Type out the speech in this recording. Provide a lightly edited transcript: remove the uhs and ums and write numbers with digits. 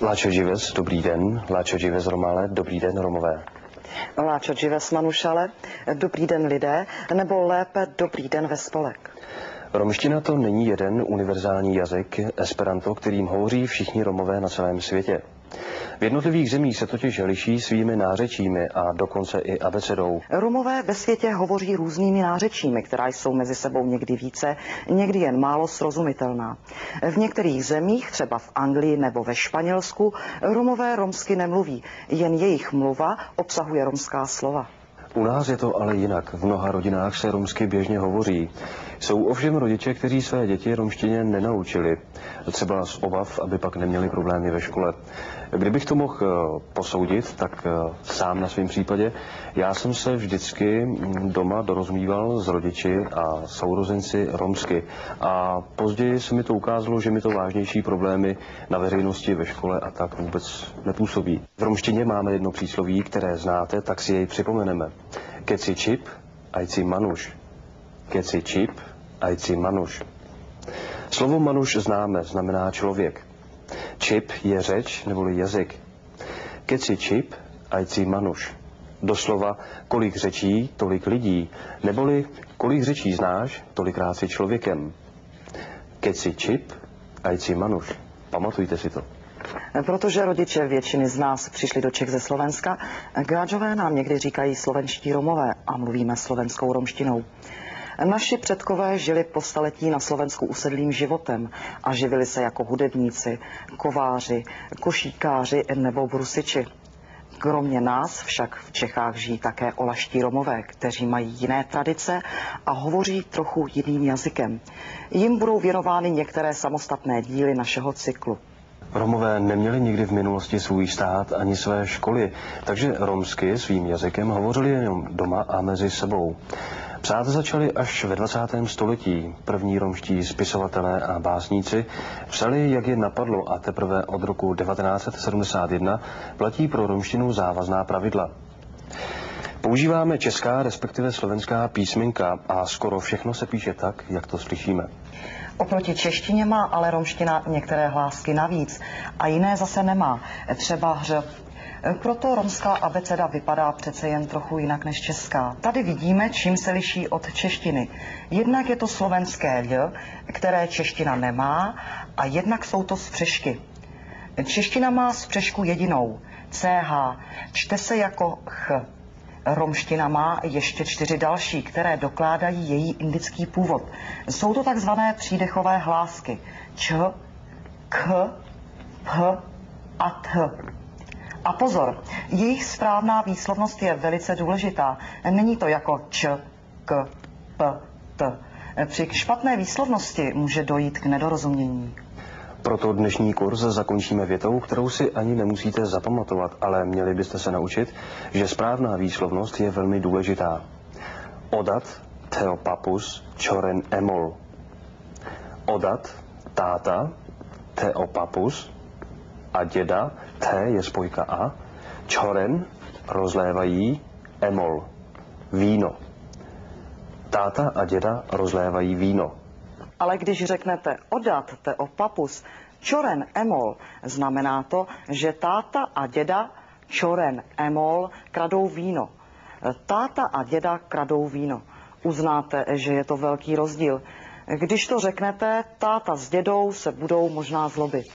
Láčo Džives, dobrý den. Láčo Džives Romale, dobrý den Romové. Láčo Džives Manušale, dobrý den lidé, nebo lépe dobrý den ve spolek. Romština to není jeden univerzální jazyk, esperanto, kterým hovoří všichni Romové na celém světě. V jednotlivých zemích se totiž liší svými nářečími a dokonce i abecedou. Romové ve světě hovoří různými nářečími, která jsou mezi sebou někdy více, někdy jen málo srozumitelná. V některých zemích, třeba v Anglii nebo ve Španělsku, Romové romsky nemluví, jen jejich mluva obsahuje romská slova. U nás je to ale jinak. V mnoha rodinách se romsky běžně hovoří. Jsou ovšem rodiče, kteří své děti romštině nenaučili. Třeba z obav, aby pak neměli problémy ve škole. Kdybych to mohl posoudit, tak sám na svém případě, já jsem se vždycky doma dorozumíval s rodiči a sourozenci romsky. A později se mi to ukázalo, že mi to vážnější problémy na veřejnosti, ve škole a tak vůbec nepůsobí. V romštině máme jedno přísloví, které znáte, tak si jej připomeneme. Keci čip, ajci manuš. Keci čip, ajci manuš. Slovo manuš známe, znamená člověk. Čip je řeč neboli jazyk. Keci čip, ajci manuš. Doslova, kolik řečí, tolik lidí, neboli kolik řečí znáš, tolikrát si člověkem. Keci čip, ajci manuš. Pamatujte si to. Protože rodiče většiny z nás přišli do Čech ze Slovenska, Gáčové nám někdy říkají slovenští Romové a mluvíme slovenskou romštinou. Naši předkové žili po staletí na Slovensku usedlým životem a živili se jako hudebníci, kováři, košíkáři nebo brusiči. Kromě nás však v Čechách žijí také olaští Romové, kteří mají jiné tradice a hovoří trochu jiným jazykem. Jim budou věnovány některé samostatné díly našeho cyklu. Romové neměli nikdy v minulosti svůj stát ani své školy, takže romsky svým jazykem hovořili jenom doma a mezi sebou. Psát začali až ve 20. století. První romští spisovatelé a básníci psali, jak je napadlo, a teprve od roku 1971 platí pro romštinu závazná pravidla. Používáme česká, respektive slovenská písmenka a skoro všechno se píše tak, jak to slyšíme. Oproti češtině má ale romština některé hlásky navíc a jiné zase nemá, třeba hř. Proto romská abeceda vypadá přece jen trochu jinak než česká. Tady vidíme, čím se liší od češtiny. Jednak je to slovenské l, které čeština nemá, a jednak jsou to spřešky. Čeština má spřešku jedinou, ch, čte se jako ch. Romština má ještě 4 další, které dokládají její indický původ. Jsou to takzvané přídechové hlásky č, k, p a t. A pozor, jejich správná výslovnost je velice důležitá. Není to jako č, k, p, t. Při špatné výslovnosti může dojít k nedorozumění. Proto dnešní kurz zakončíme větou, kterou si ani nemusíte zapamatovat, ale měli byste se naučit, že správná výslovnost je velmi důležitá. Odat, theo papus, čoren emol. Odat, táta, theo papus a děda, the je spojka a, čoren, rozlévají, emol, víno. Táta a děda rozlévají víno. Ale když řeknete odat, teo papus, čoren emol, znamená to, že táta a děda čoren emol kradou víno. Táta a děda kradou víno. Uznáte, že je to velký rozdíl. Když to řeknete, táta s dědou se budou možná zlobit.